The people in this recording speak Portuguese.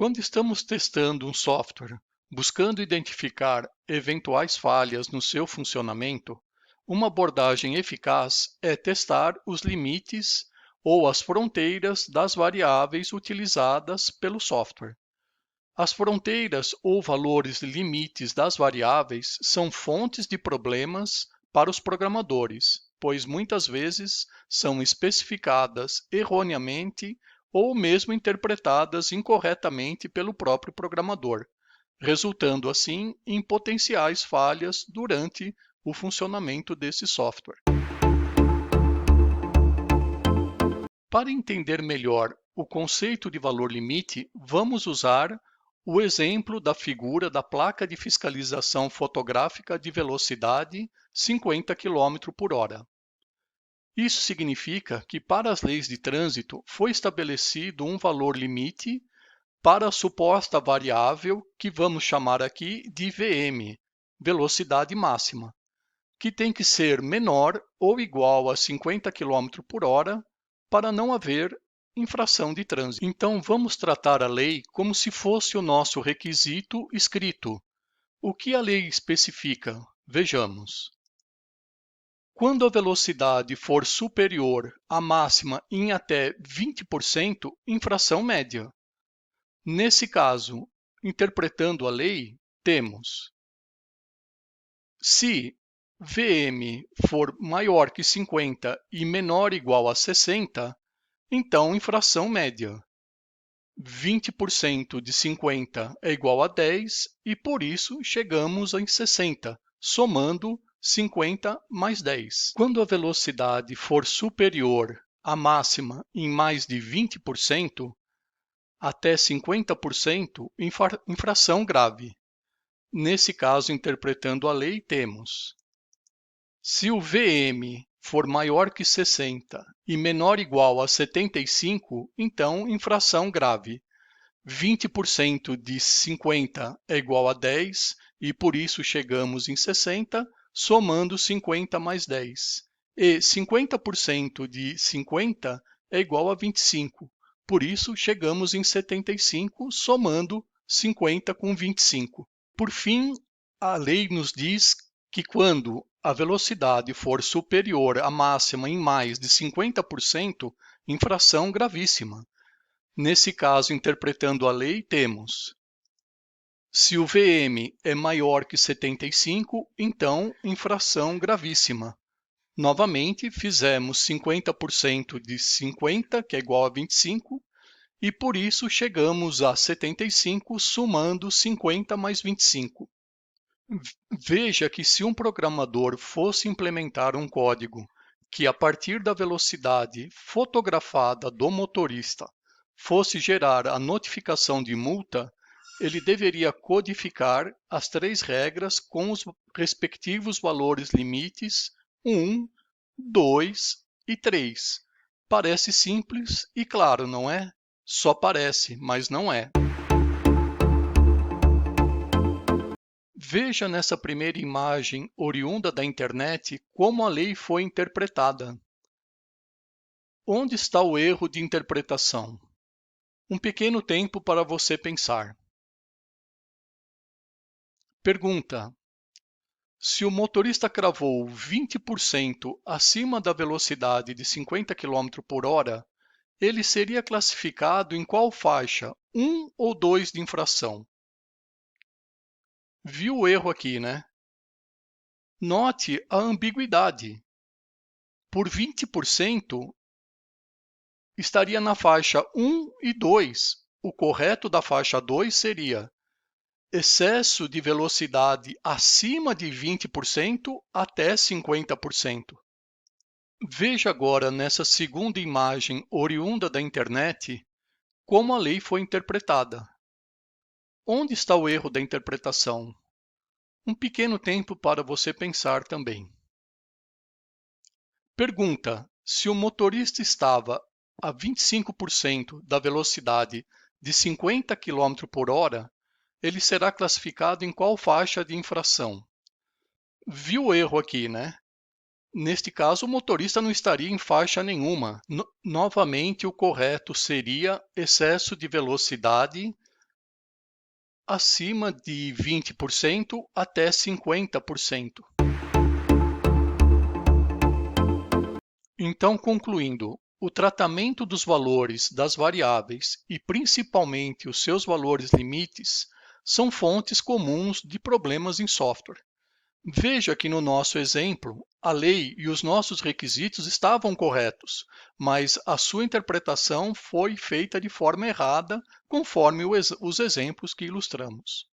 Quando estamos testando um software, buscando identificar eventuais falhas no seu funcionamento, uma abordagem eficaz é testar os limites ou as fronteiras das variáveis utilizadas pelo software. As fronteiras ou valores limites das variáveis são fontes de problemas para os programadores, pois muitas vezes são especificadas erroneamente ou mesmo interpretadas incorretamente pelo próprio programador, resultando assim em potenciais falhas durante o funcionamento desse software. Para entender melhor o conceito de valor limite, vamos usar o exemplo da figura da placa de fiscalização fotográfica de velocidade 50 km/h. Isso significa que para as leis de trânsito foi estabelecido um valor limite para a suposta variável que vamos chamar aqui de VM, velocidade máxima, que tem que ser menor ou igual a 50 km/h para não haver infração de trânsito. Então, vamos tratar a lei como se fosse o nosso requisito escrito. O que a lei especifica? Vejamos. Quando a velocidade for superior à máxima em até 20%, infração média. Nesse caso, interpretando a lei, temos: se VM for maior que 50 e menor ou igual a 60, então infração média. 20% de 50 é igual a 10 e por isso chegamos em 60, somando 50 mais 10. Quando a velocidade for superior à máxima em mais de 20%, até 50%, infração grave. Nesse caso, interpretando a lei, temos: se o VM for maior que 60 e menor ou igual a 75, então infração grave. 20% de 50 é igual a 10 e por isso chegamos em 60, somando 50 mais 10. E 50% de 50 é igual a 25, por isso chegamos em 75, somando 50 com 25. Por fim, a lei nos diz que quando a velocidade for superior à máxima em mais de 50%, infração gravíssima. Nesse caso, interpretando a lei, temos: se o VM é maior que 75, então infração gravíssima. Novamente, fizemos 50% de 50, que é igual a 25, e por isso chegamos a 75, somando 50 mais 25. Veja que se um programador fosse implementar um código que, a partir da velocidade fotografada do motorista, fosse gerar a notificação de multa, ele deveria codificar as 3 regras com os respectivos valores limites 1, 2 e 3. Parece simples e claro, não é? Só parece, mas não é. Veja nessa primeira imagem oriunda da internet como a lei foi interpretada. Onde está o erro de interpretação? Um pequeno tempo para você pensar. Pergunta: se o motorista cravou 20% acima da velocidade de 50 km/h, ele seria classificado em qual faixa? 1 ou 2 de infração? Viu o erro aqui, né? Note a ambiguidade. Por 20%, estaria na faixa 1 e 2. O correto da faixa 2 seria excesso de velocidade acima de 20% até 50%. Veja agora nessa segunda imagem oriunda da internet como a lei foi interpretada. Onde está o erro da interpretação? Um pequeno tempo para você pensar também. Pergunta: se o motorista estava a 25% da velocidade de 50 km/h, ele será classificado em qual faixa de infração? Viu o erro aqui, né? Neste caso, o motorista não estaria em faixa nenhuma. Novamente, o correto seria excesso de velocidade acima de 20% até 50%. Então, concluindo, o tratamento dos valores das variáveis e principalmente os seus valores limites são fontes comuns de problemas em software. Veja que no nosso exemplo, a lei e os nossos requisitos estavam corretos, mas a sua interpretação foi feita de forma errada, conforme os exemplos que ilustramos.